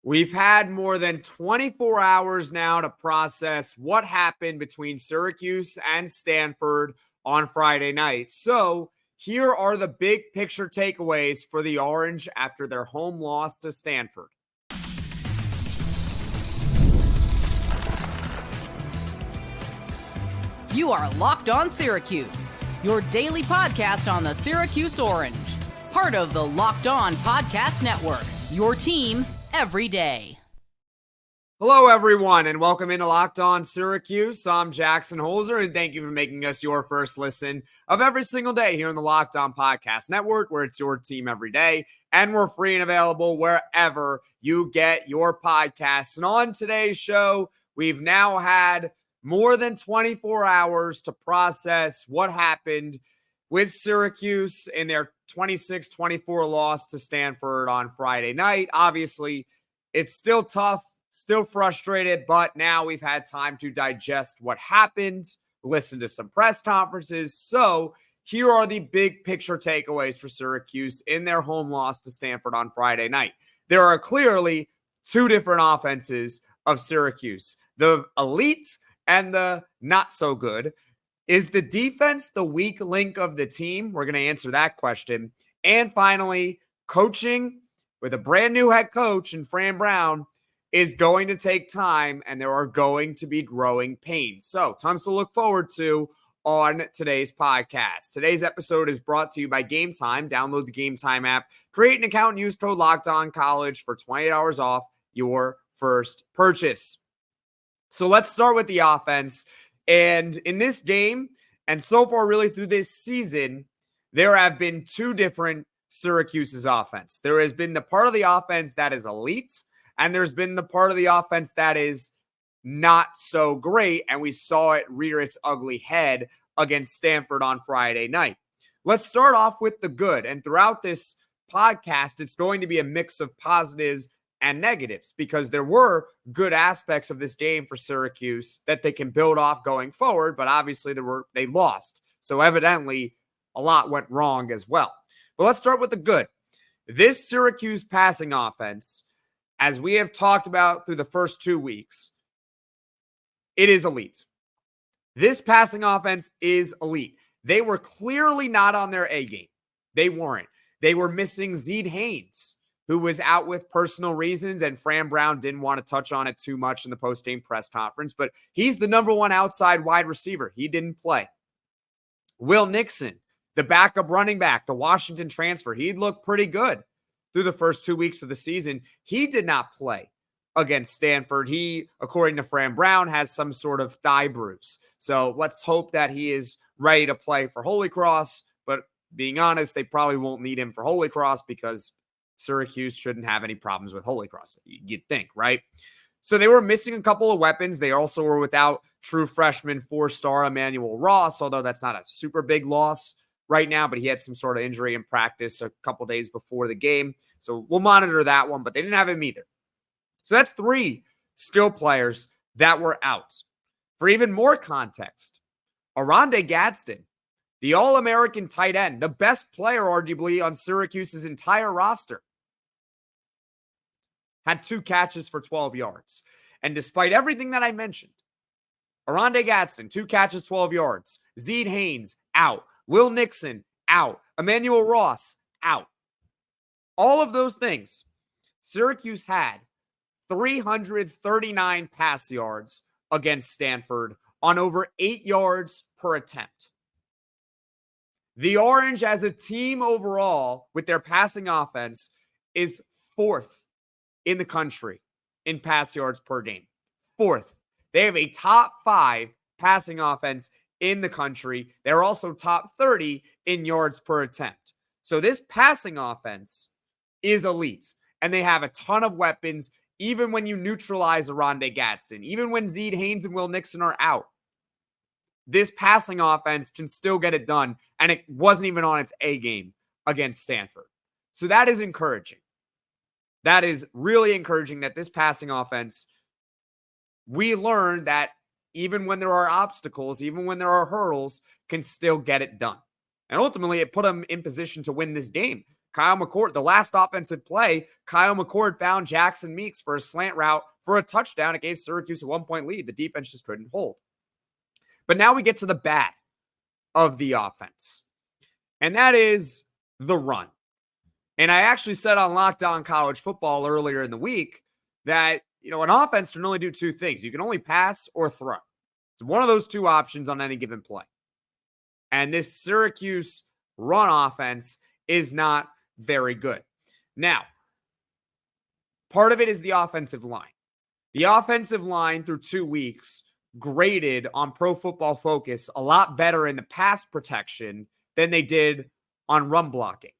We've had more than 24 hours now to process what happened between Syracuse and Stanford on Friday night. So here are the big picture takeaways for the Orange after their home loss to Stanford. You are Locked On Syracuse, your daily podcast on the Syracuse Orange. Part of the Locked On Podcast Network, your team every day. Hello, everyone, and welcome into Locked On Syracuse. I'm Jackson Holzer, and thank you for making us your first listen of every single day here in the Locked On Podcast Network, where it's your team every day, and we're free and available wherever you get your podcasts. And on today's show, we've now had more than 24 hours to process what happened with Syracuse in their 26-24 loss to Stanford on Friday night. Obviously, it's still tough, still frustrated, but now we've had time to digest what happened, listen to some press conferences. So here are the big picture takeaways for Syracuse in their home loss to Stanford on Friday night. There are clearly two different offenses of Syracuse, the elite and the not so good. Is the defense the weak link of the team? We're going to answer that question. And finally, coaching with a brand new head coach in Fran Brown is going to take time, and there are going to be growing pains. So tons to look forward to on today's podcast. Today's episode is brought to you by Game Time. Download the Game Time app, create an account, and use code LOCKEDONCollege for 28 hours off your first purchase. So let's start with the offense. And in this game, and so far really through this season, there have been two different Syracuse's offense. There has been the part of the offense that is elite, and there's been the part of the offense that is not so great, and we saw it rear its ugly head against Stanford on Friday night. Let's start off with the good, and throughout this podcast, it's going to be a mix of positives and negatives, because there were good aspects of this game for Syracuse that they can build off going forward, but obviously they lost. So evidently, a lot went wrong as well. But let's start with the good. This Syracuse passing offense, as we have talked about through the first 2 weeks, it is elite. This passing offense is elite. They were clearly not on their A game. They weren't. They were missing Zeed Haynes, who was out with personal reasons, and Fran Brown didn't want to touch on it too much in the post-game press conference, but he's the number one outside wide receiver. He didn't play. Will Nixon, the backup running back, the Washington transfer, he looked pretty good through the first 2 weeks of the season. He did not play against Stanford. He, according to Fran Brown, has some sort of thigh bruise. So let's hope that he is ready to play for Holy Cross, but being honest, they probably won't need him for Holy Cross because Syracuse shouldn't have any problems with Holy Cross, you'd think, right? So they were missing a couple of weapons. They also were without true freshman 4-star Emmanuel Ross, although that's not a super big loss right now, but he had some sort of injury in practice a couple days before the game. So we'll monitor that one, but they didn't have him either. So that's 3 skill players that were out. For even more context, Oronde Gadsden, the All-American tight end, the best player arguably on Syracuse's entire roster, had 2 catches for 12 yards. And despite everything that I mentioned, Oronde Gadsden, 2 catches, 12 yards. Zeed Haynes, out. Will Nixon, out. Emmanuel Ross, out. All of those things, Syracuse had 339 pass yards against Stanford on over 8 yards per attempt. The Orange as a team overall with their passing offense is 4th in the country in pass yards per game. 4th. They have a top 5 passing offense in the country. They're also top 30 in yards per attempt. So this passing offense is elite, and they have a ton of weapons, even when you neutralize Oronde Gadsden, even when Zeed Haynes and Will Nixon are out. This passing offense can still get it done, and it wasn't even on its A game against Stanford. So that is encouraging. That is really encouraging that this passing offense, we learned that even when there are obstacles, even when there are hurdles, can still get it done. And ultimately, it put them in position to win this game Kyle McCord, the last offensive play, Kyle McCord found Jackson Meeks for a slant route for a touchdown. It gave Syracuse a 1-point lead. The defense just couldn't hold. But now we get to the bad of the offense, and that is the run. And I actually said on Locked On College Football earlier in the week that, an offense can only do two things. You can only pass or throw. It's one of those two options on any given play. And this Syracuse run offense is not very good. Now, part of it is the offensive line. The offensive line through 2 weeks graded on Pro Football Focus a lot better in the pass protection than they did on run blocking.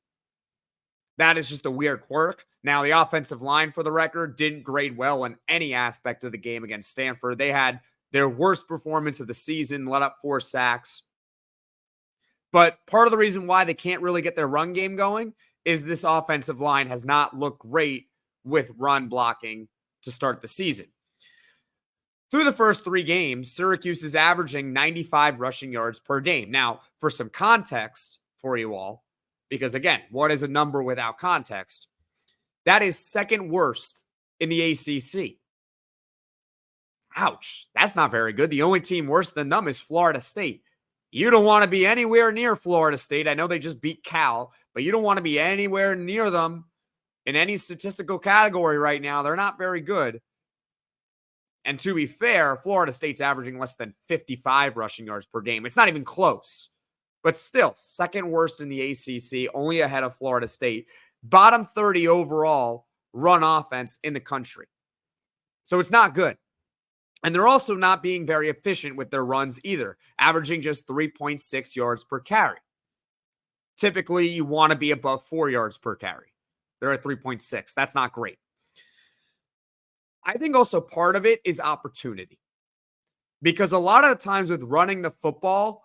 That is just a weird quirk. Now, the offensive line, for the record, didn't grade well in any aspect of the game against Stanford. They had their worst performance of the season, let up 4 sacks. But part of the reason why they can't really get their run game going is this offensive line has not looked great with run blocking to start the season. Through the first 3 games, Syracuse is averaging 95 rushing yards per game. Now, for some context for you all, because again, what is a number without context? That is second worst in the ACC. Ouch, that's not very good. The only team worse than them is Florida State. You don't want to be anywhere near Florida State. I know they just beat Cal, but you don't want to be anywhere near them in any statistical category right now. They're not very good. And to be fair, Florida State's averaging less than 55 rushing yards per game. It's not even close. But still, second worst in the ACC, only ahead of Florida State. Bottom 30 overall run offense in the country. So it's not good. And they're also not being very efficient with their runs either, averaging just 3.6 yards per carry. Typically, you want to be above 4 yards per carry. They're at 3.6. That's not great. I think also part of it is opportunity. Because a lot of the times with running the football,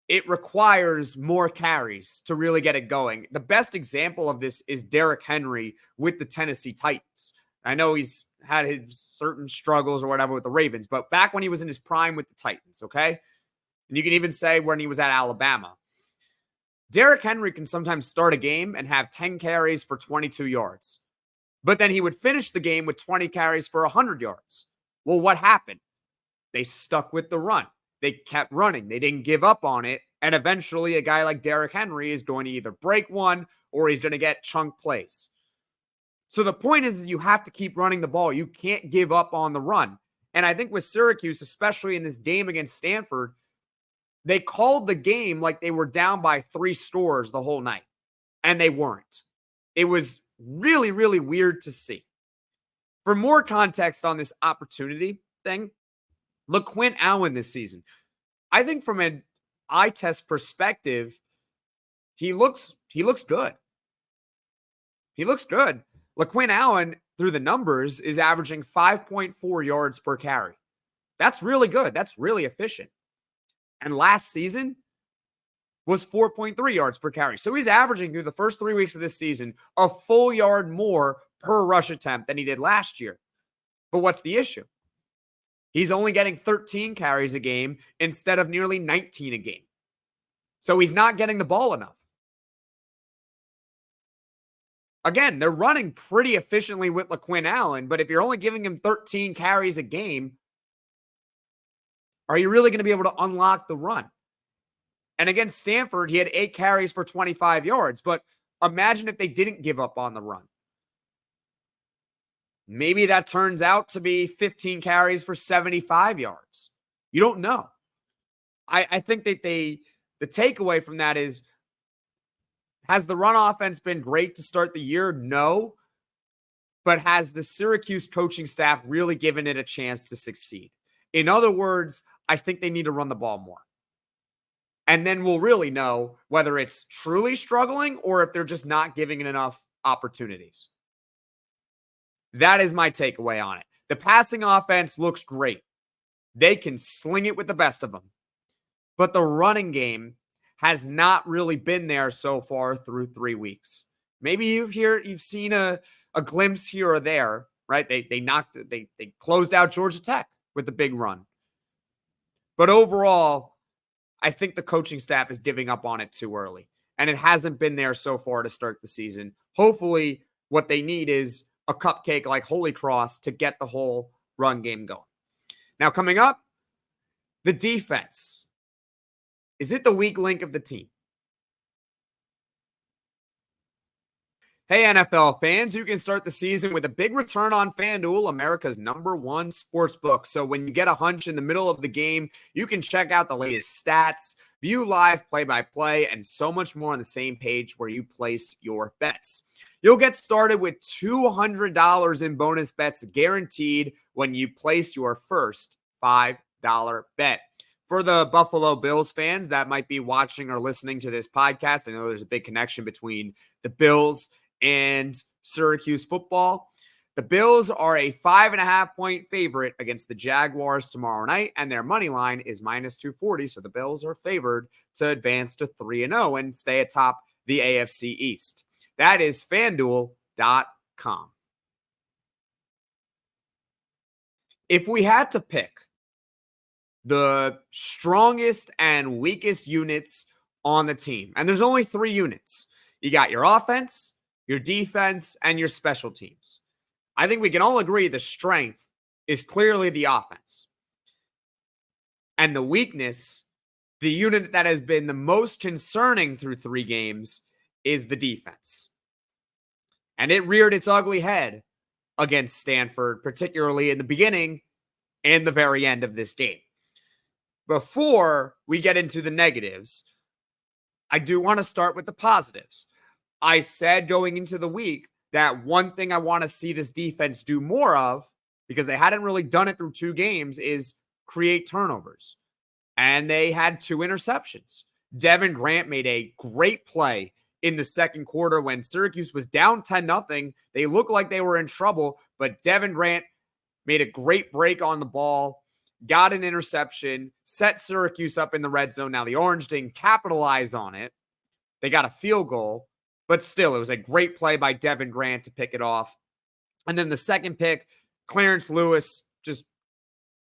it requires more carries to really get it going. The best example of this is Derrick Henry with the Tennessee Titans. I know he's had his certain struggles or whatever with the Ravens, but back when he was in his prime with the Titans, okay? And you can even say when he was at Alabama. Derrick Henry can sometimes start a game and have 10 carries for 22 yards. But then he would finish the game with 20 carries for 100 yards. Well, what happened? They stuck with the run. They kept running. They didn't give up on it. And eventually a guy like Derrick Henry is going to either break one or he's going to get chunk plays. So the point is you have to keep running the ball. You can't give up on the run. And I think with Syracuse, especially in this game against Stanford, they called the game like they were down by 3 scores the whole night. And they weren't. It was really, really weird to see. For more context on this opportunity thing, LeQuint Allen this season, I think from an eye test perspective, he looks good. He looks good. LeQuint Allen, through the numbers, is averaging 5.4 yards per carry. That's really good. That's really efficient. And last season was 4.3 yards per carry. So he's averaging through the first 3 weeks of this season a full yard more per rush attempt than he did last year. But what's the issue? He's only getting 13 carries a game instead of nearly 19 a game. So he's not getting the ball enough. Again, they're running pretty efficiently with LeQuint Allen, but if you're only giving him 13 carries a game, are you really going to be able to unlock the run? And against Stanford, he had 8 carries for 25 yards, but imagine if they didn't give up on the run. Maybe that turns out to be 15 carries for 75 yards. You don't know. I think that the takeaway from that is, has the run offense been great to start the year? No. But has the Syracuse coaching staff really given it a chance to succeed? In other words, I think they need to run the ball more. And then we'll really know whether it's truly struggling or if they're just not giving it enough opportunities. That is my takeaway on it. The passing offense looks great. They can sling it with the best of them. But the running game has not really been there so far through 3 weeks. Maybe you've seen a glimpse here or there, right? They closed out Georgia Tech with the big run. But overall, I think the coaching staff is giving up on it too early. and it hasn't been there so far to start the season. Hopefully, what they need is a cupcake like Holy Cross to get the whole run game going. Now, coming up, the defense. Is it the weak link of the team? Hey, NFL fans, you can start the season with a big return on FanDuel, America's #1 sports book. So when you get a hunch in the middle of the game, you can check out the latest stats, view live play-by-play, and so much more on the same page where you place your bets. You'll get started with $200 in bonus bets guaranteed when you place your first $5 bet. For the Buffalo Bills fans that might be watching or listening to this podcast, I know there's a big connection between the Bills and Syracuse football. The Bills are a 5.5-point favorite against the Jaguars tomorrow night, and their money line is -240. So the Bills are favored to advance to 3-0 and stay atop the AFC East. That is FanDuel.com. If we had to pick the strongest and weakest units on the team, and there's only 3 units, you got your offense, your defense, and your special teams. I think we can all agree the strength is clearly the offense. And the weakness, the unit that has been the most concerning through 3 games, is the defense. And it reared its ugly head against Stanford, particularly in the beginning and the very end of this game. Before we get into the negatives, I do want to start with the positives. I said going into the week that one thing I want to see this defense do more of, because they hadn't really done it through 2 games, is create turnovers. And they had 2 interceptions. Devin Grant made a great play in the second quarter when Syracuse was down 10-0. They looked like they were in trouble, but Devin Grant made a great break on the ball, got an interception, set Syracuse up in the red zone. Now, the Orange didn't capitalize on it. They got a field goal, but still, it was a great play by Devin Grant to pick it off. And then the second pick, Clarence Lewis just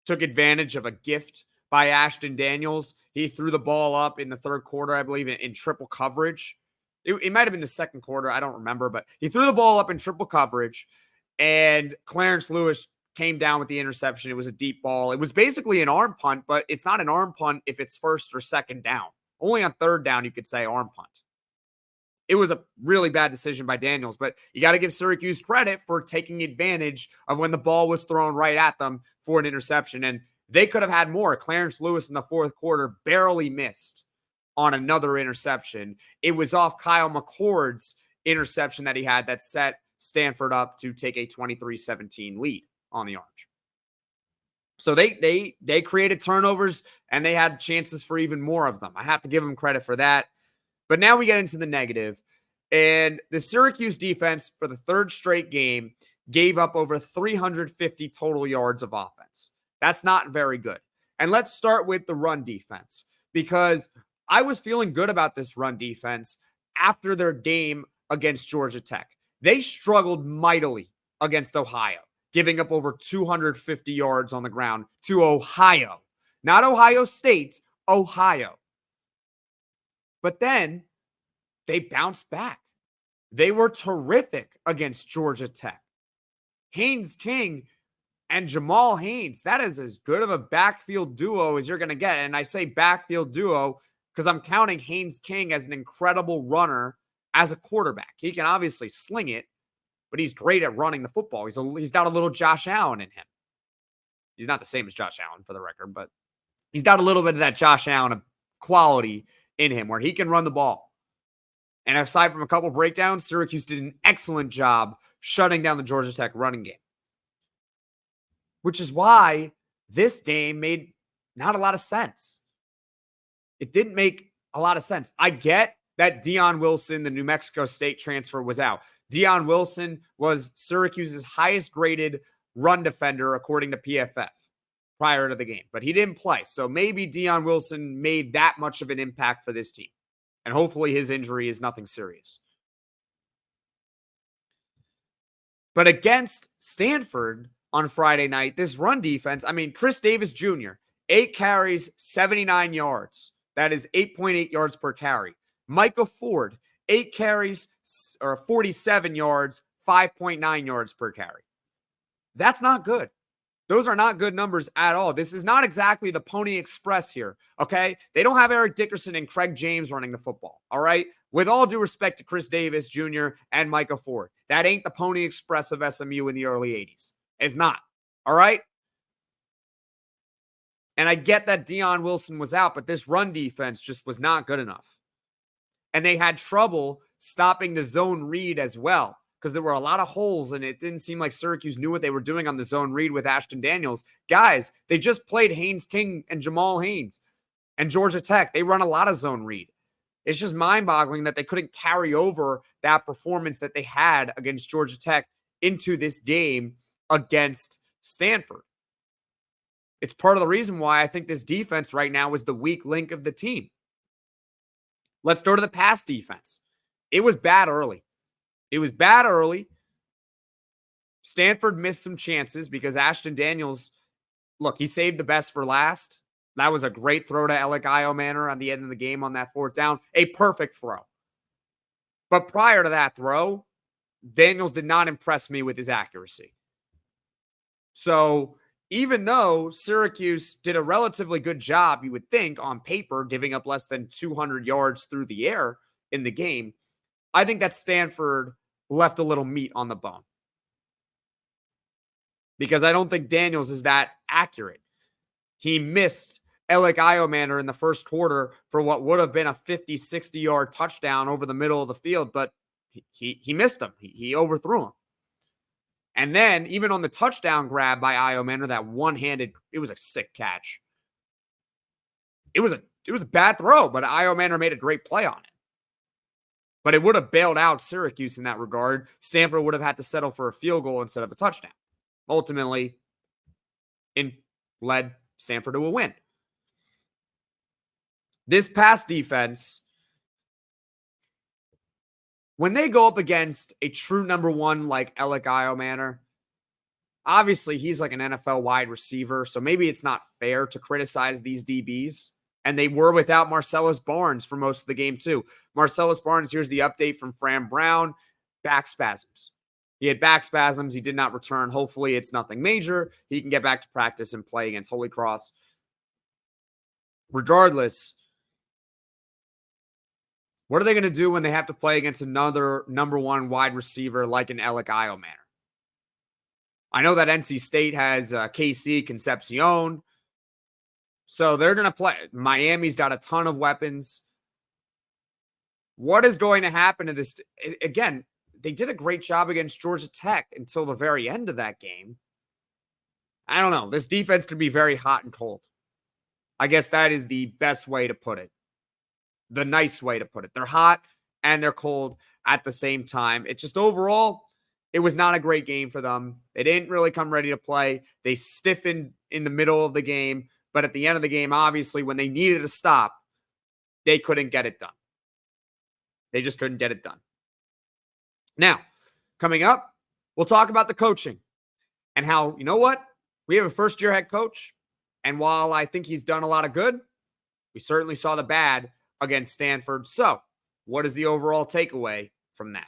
took advantage of a gift by Ashton Daniels. He threw the ball up in the third quarter, I believe, in triple coverage. It might have been the second quarter. I don't remember, but he threw the ball up in triple coverage, and Clarence Lewis came down with the interception. It was a deep ball. It was basically an arm punt, but it's not an arm punt if it's first or second down. Only on third down you could say arm punt. It was a really bad decision by Daniels, but you got to give Syracuse credit for taking advantage of when the ball was thrown right at them for an interception, and they could have had more. Clarence Lewis in the fourth quarter barely missed on another interception. It was off Kyle McCord's interception that he had that set Stanford up to take a 23-17 lead on the Orange. So they created turnovers, and they had chances for even more of them. I have to give them credit for that. But now we get into the negative. And the Syracuse defense, for the 3rd straight game, gave up over 350 total yards of offense. That's not very good. And let's start with the run defense, because I was feeling good about this run defense after their game against Georgia Tech. They struggled mightily against Ohio, giving up over 250 yards on the ground to Ohio. Not Ohio State, Ohio. But then they bounced back. They were terrific against Georgia Tech. Haynes King and Jamal Haynes, that is as good of a backfield duo as you're going to get. And I say backfield duo because I'm counting Haynes King as an incredible runner as a quarterback. He can obviously sling it, but he's great at running the football. He's got a little Josh Allen in him. He's not the same as Josh Allen, for the record, but he's got a little bit of that Josh Allen quality in him where he can run the ball. And aside from a couple breakdowns, Syracuse did an excellent job shutting down the Georgia Tech running game. Which is why this game made not a lot of sense. It didn't make a lot of sense. I get that Deion Wilson, the New Mexico State transfer, was out. Deion Wilson was Syracuse's highest graded run defender according to PFF prior to the game, but he didn't play. So maybe Deion Wilson made that much of an impact for this team. And hopefully his injury is nothing serious. But against Stanford on Friday night, this run defense, I mean, Chris Davis Jr., 8 carries, 79 yards. That is 8.8 yards per carry. Micah Ford, 8 carries or 47 yards, 5.9 yards per carry. That's not good. Those are not good numbers at all. This is not exactly the Pony Express here, okay? They don't have Eric Dickerson and Craig James running the football, all right? With all due respect to Chris Davis Jr. and Micah Ford, that ain't the Pony Express of SMU in the early 80s. It's not, all right? And I get that Dion Wilson was out, but this run defense just was not good enough. And they had trouble stopping the zone read as well, because there were a lot of holes, and it didn't seem like Syracuse knew what they were doing on the zone read with Ashton Daniels. Guys, they just played Haynes King and Jamal Haynes and Georgia Tech. They run a lot of zone read. It's just mind-boggling that they couldn't carry over that performance that they had against Georgia Tech into this game against Stanford. It's part of the reason why I think this defense right now is the weak link of the team. Let's go to the pass defense. It was bad early. Stanford missed some chances because Ashton Daniels, look, he saved the best for last. That was a great throw to Elic Ayomanor on the end of the game on that 4th down. A perfect throw. But prior to that throw, Daniels did not impress me with his accuracy. So even though Syracuse did a relatively good job, you would think, on paper, giving up less than 200 yards through the air in the game, I think that Stanford left a little meat on the bone. Because I don't think Daniels is that accurate. He missed Elic Ayomanor in the first quarter for what would have been a 50, 60-yard touchdown over the middle of the field, but he missed him. He overthrew him. And then, even on the touchdown grab by Ayomanor, that one-handed, it was a sick catch. It was a bad throw, but Ayomanor made a great play on it. But it would have bailed out Syracuse in that regard. Stanford would have had to settle for a field goal instead of a touchdown. Ultimately, it led Stanford to a win. This pass defense, when they go up against a true number one like Elic Ayomanor, obviously he's like an NFL wide receiver, so maybe it's not fair to criticize these DBs. And they were without Marcellus Barnes for most of the game, too. Marcellus Barnes, here's the update from Fran Brown. Back spasms. He had back spasms. He did not return. Hopefully, it's nothing major. He can get back to practice and play against Holy Cross. Regardless, what are they going to do when they have to play against another number one wide receiver like an Elic Ayomanor? I know that NC State has KC Concepcion. So they're going to play. Miami's got a ton of weapons. What is going to happen to this? Again, they did a great job against Georgia Tech until the very end of that game. I don't know. This defense could be very hot and cold. I guess that is the best way to put it. The nice way to put it. They're hot and they're cold at the same time. It just overall, it was not a great game for them. They didn't really come ready to play. They stiffened in the middle of the game. But at the end of the game, obviously, when they needed to stop, they couldn't get it done. They just couldn't get it done. Now, coming up, we'll talk about the coaching and how, you know what? We have a first-year head coach, and while I think he's done a lot of good, we certainly saw the bad against Stanford. So, what is the overall takeaway from that?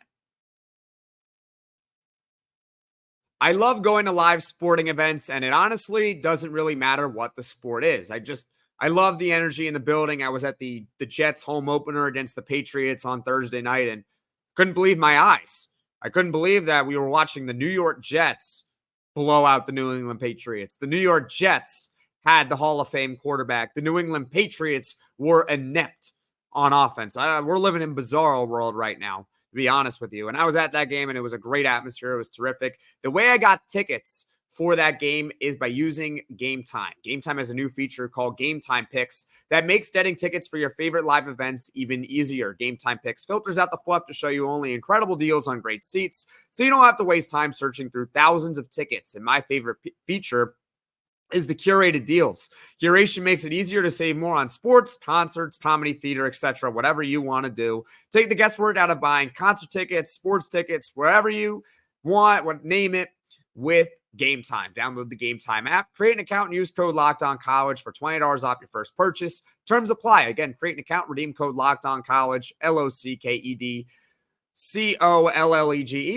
I love going to live sporting events, and it honestly doesn't really matter what the sport is. I love the energy in the building. I was at the Jets home opener against the Patriots on Thursday night and couldn't believe my eyes. I couldn't believe that we were watching the New York Jets blow out the New England Patriots. The New York Jets had the Hall of Fame quarterback. The New England Patriots were inept on offense. We're living in bizarro world right now, to be honest with you. And I was at that game, and it was a great atmosphere. It was terrific. The way I got tickets for that game is by using Game Time. Game Time has a new feature called Game Time Picks that makes getting tickets for your favorite live events even easier. Game Time Picks filters out the fluff to show you only incredible deals on great seats, so you don't have to waste time searching through thousands of tickets. And my favorite feature is the curated deals. Curation makes it easier to save more on sports, concerts, comedy, theater, etc., whatever you want to do. Take the guesswork out of buying concert tickets, sports tickets, wherever you want, name it, with Game Time. Download the Game Time app, create an account, and use code LOCKEDONCollege for $20 off your first purchase. Terms apply. Again, create an account, redeem code LOCKEDONCollege, LOCKEDCOLLEGE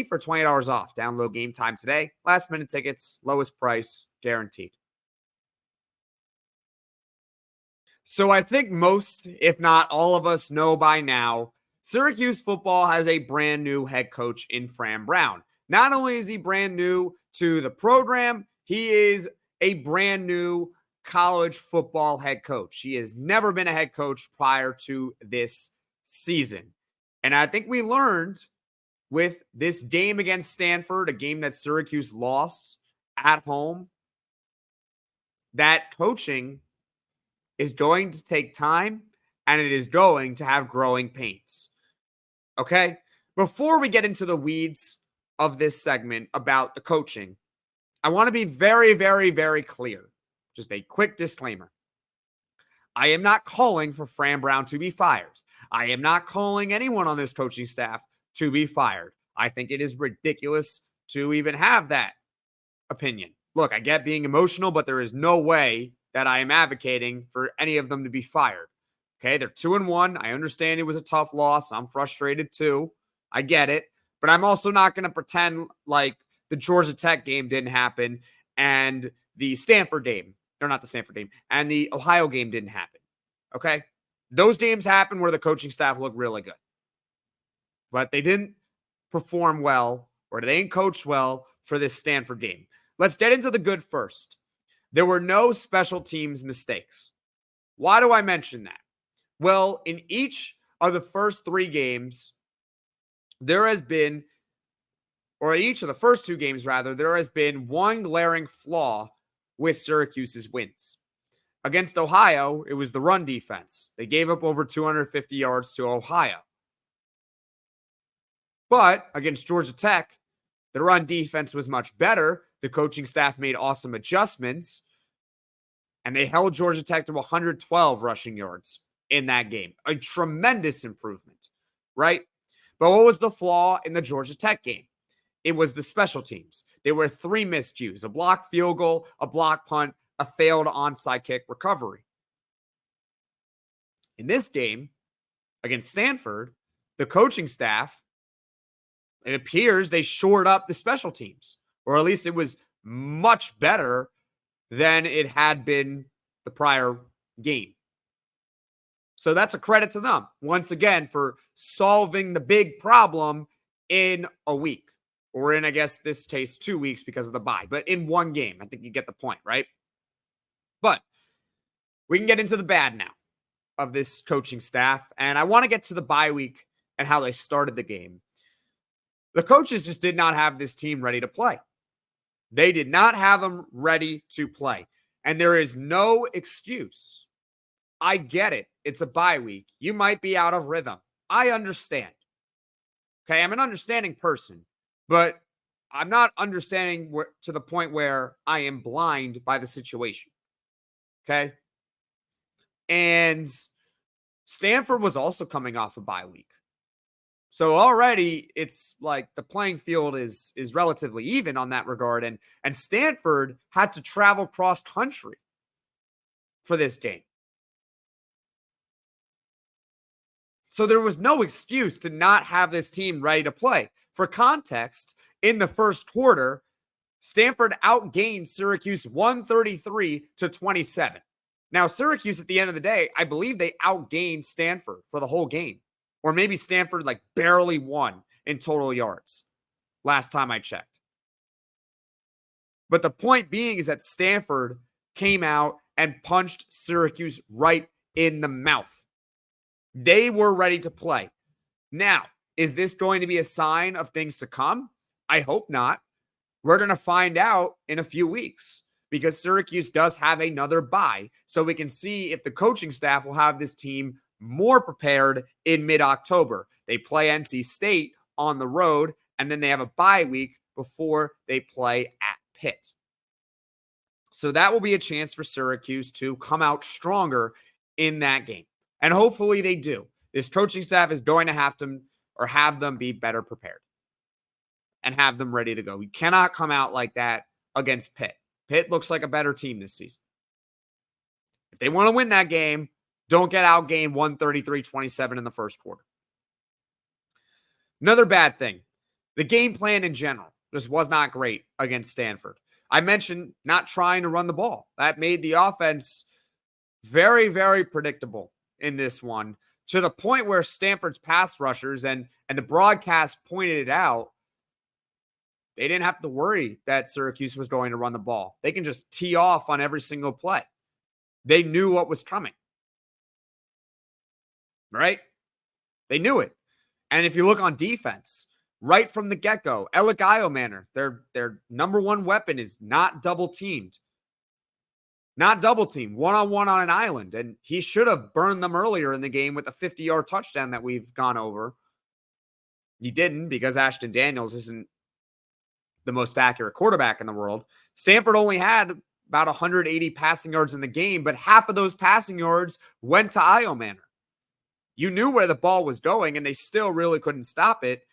for $20 off. Download Game Time today. Last minute tickets, lowest price, guaranteed. So I think most, if not all of us, know by now, Syracuse football has a brand new head coach in Fran Brown. Not only is he brand new to the program, he is a brand new college football head coach. He has never been a head coach prior to this season. And I think we learned with this game against Stanford, a game that Syracuse lost at home, that coaching is going to take time and it is going to have growing pains. Okay? Before we get into the weeds of this segment about the coaching, I want to be very, very, very clear. Just a quick disclaimer. I am not calling for Fran Brown to be fired. I am not calling anyone on this coaching staff to be fired. I think it is ridiculous to even have that opinion. Look, I get being emotional, but there is no way that I am advocating for any of them to be fired. Okay, they're 2-1. I understand it was a tough loss. I'm frustrated too. I get it. But I'm also not going to pretend like the Georgia Tech game didn't happen and the Stanford game, or not the Stanford game, and the Ohio game didn't happen. Okay? Those games happened where the coaching staff looked really good. But they didn't perform well, or they didn't coach well for this Stanford game. Let's get into the good first. There were no special teams mistakes. Why do I mention that? Well, in each of the first 3 games, there has been, or each of the first 2 games rather, there has been one glaring flaw with Syracuse's wins. Against Ohio, it was the run defense. They gave up over 250 yards to Ohio. But against Georgia Tech, the run defense was much better. The coaching staff made awesome adjustments, and they held Georgia Tech to 112 rushing yards in that game. A tremendous improvement, right? But what was the flaw in the Georgia Tech game? It was the special teams. There were 3 miscues: a blocked field goal, a blocked punt, a failed onside kick recovery. In this game against Stanford, the coaching staff, it appears they shored up the special teams, or at least it was much better than it had been the prior game. So that's a credit to them, once again, for solving the big problem in a week, or in, I guess, this case, 2 weeks because of the bye, but in one game. I think you get the point, right? But we can get into the bad now of this coaching staff, and I want to get to the bye week and how they started the game. The coaches just did not have this team ready to play. They did not have them ready to play, and there is no excuse. I get it. It's a bye week. You might be out of rhythm. I understand. Okay, I'm an understanding person, but I'm not understanding to the point where I am blind by the situation. Okay? And Stanford was also coming off a bye week. So already it's like the playing field is relatively even on that regard. And Stanford had to travel cross country for this game. So there was no excuse to not have this team ready to play. For context, in the first quarter, Stanford outgained Syracuse 133-27. Now, Syracuse at the end of the day, I believe they outgained Stanford for the whole game. Or maybe Stanford like barely won in total yards last time I checked. But the point being is that Stanford came out and punched Syracuse right in the mouth. They were ready to play. Now, is this going to be a sign of things to come? I hope not. We're going to find out in a few weeks because Syracuse does have another bye. So we can see if the coaching staff will have this team more prepared in mid-October. They play NC State on the road, and then they have a bye week before they play at Pitt. So that will be a chance for Syracuse to come out stronger in that game. And hopefully they do. This coaching staff is going to have them be better prepared and have them ready to go. You cannot come out like that against Pitt. Pitt looks like a better team this season. If they want to win that game, don't get outgained 133-27 in the first quarter. Another bad thing, the game plan in general just was not great against Stanford. I mentioned not trying to run the ball. That made the offense very, very predictable in this one, to the point where Stanford's pass rushers and the broadcast pointed it out. They didn't have to worry that Syracuse was going to run the ball. They can just tee off on every single play. They knew what was coming. Right? They knew it. And if you look on defense, right from the get-go, Elic Ayomanor, their number one weapon, is not double-teamed. Not double-teamed, one-on-one on an island. And he should have burned them earlier in the game with a 50-yard touchdown that we've gone over. He didn't, because Ashton Daniels isn't the most accurate quarterback in the world. Stanford only had about 180 passing yards in the game, but half of those passing yards went to Ayomanor. You knew where the ball was going, and they still really couldn't stop it.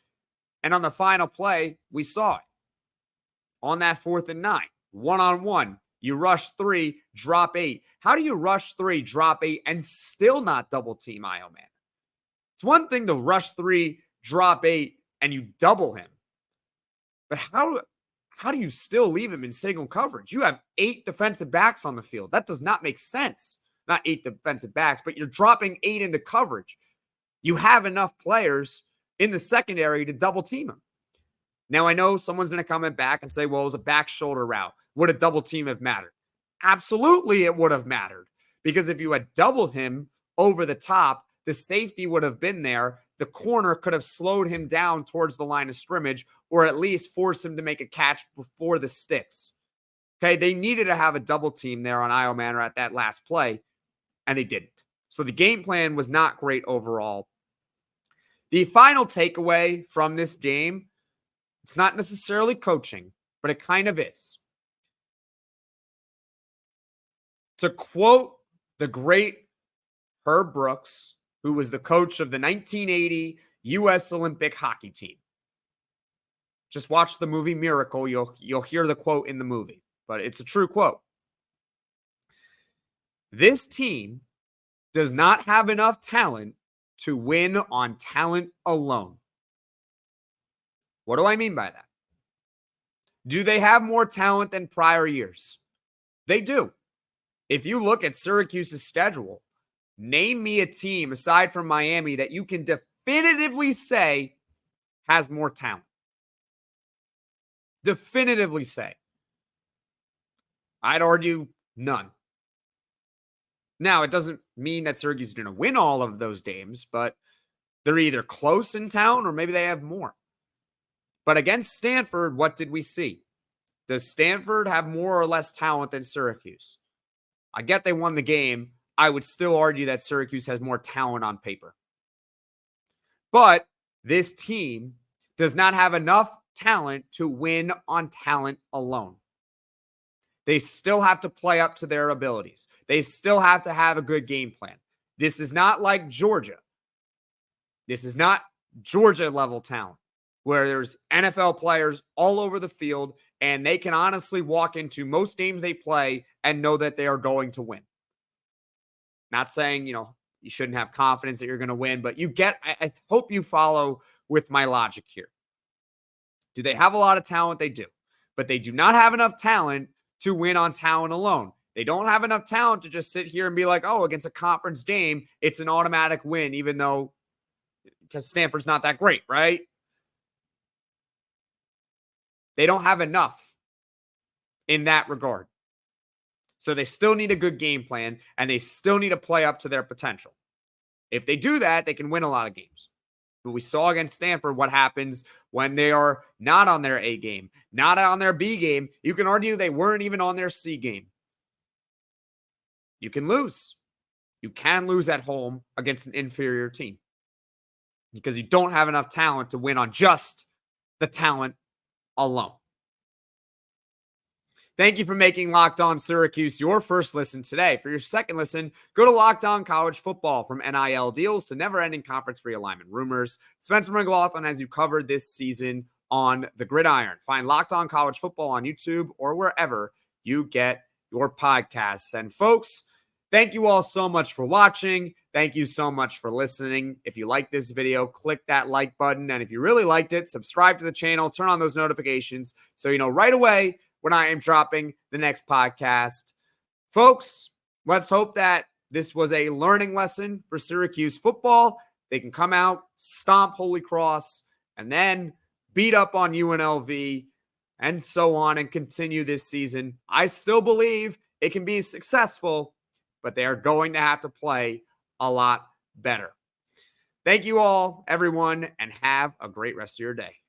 And on the final play, we saw it. On that 4th and 9, one-on-one, you rush 3, drop 8. How do you rush 3, drop 8, and still not double-team Ayomanor? It's one thing to rush 3, drop 8, and you double him. But how do you still leave him in single coverage? You have 8 defensive backs on the field. That does not make sense. Not 8 defensive backs, but you're dropping 8 into coverage. You have enough players in the secondary to double team him. Now, I know someone's going to comment back and say, well, it was a back shoulder route. Would a double team have mattered? Absolutely, it would have mattered. Because if you had doubled him over the top, the safety would have been there. The corner could have slowed him down towards the line of scrimmage, or at least force him to make a catch before the sticks. Okay, they needed to have a double team there on Ayomanor at that last play, and they didn't. So the game plan was not great overall. The final takeaway from this game, it's not necessarily coaching, but it kind of is. To quote the great Herb Brooks, who was the coach of the 1980 U.S. Olympic hockey team. Just watch the movie Miracle. You'll hear the quote in the movie, but it's a true quote. This team does not have enough talent to win on talent alone. What do I mean by that? Do they have more talent than prior years? They do. If you look at Syracuse's schedule, name me a team aside from Miami that you can definitively say has more talent. Definitively say. I'd argue none. Now, it doesn't mean that Syracuse is going to win all of those games, but they're either close in town or maybe they have more. But against Stanford, what did we see? Does Stanford have more or less talent than Syracuse? I get they won the game. I would still argue that Syracuse has more talent on paper. But this team does not have enough talent to win on talent alone. They still have to play up to their abilities. They still have to have a good game plan. This is not like Georgia. This is not Georgia level talent where there's NFL players all over the field and they can honestly walk into most games they play and know that they are going to win. Not saying, you shouldn't have confidence that you're going to win, but I hope you follow with my logic here. Do they have a lot of talent? They do. But they do not have enough talent to win on talent alone. They don't have enough talent to just sit here and be like, oh, against a conference game, it's an automatic win, because Stanford's not that great, right? They don't have enough in that regard. So they still need a good game plan, and they still need to play up to their potential. If they do that, they can win a lot of games. But we saw against Stanford what happens when they are not on their A game, not on their B game. You can argue they weren't even on their C game. You can lose. You can lose at home against an inferior team because you don't have enough talent to win on just the talent alone. Thank you for making Locked On Syracuse your first listen today. For your second listen, go to Locked On College Football. From NIL deals to never-ending conference realignment rumors, Spencer McLaughlin has you covered this season on the gridiron. Find Locked On College Football on YouTube or wherever you get your podcasts. And folks, thank you all so much for watching. Thank you so much for listening. If you like this video, click that like button. And if you really liked it, subscribe to the channel, turn on those notifications so you know right away when I am dropping the next podcast. Folks, let's hope that this was a learning lesson for Syracuse football. They can come out, stomp Holy Cross, and then beat up on UNLV and so on and continue this season. I still believe it can be successful, but they are going to have to play a lot better. Thank you all, everyone, and have a great rest of your day.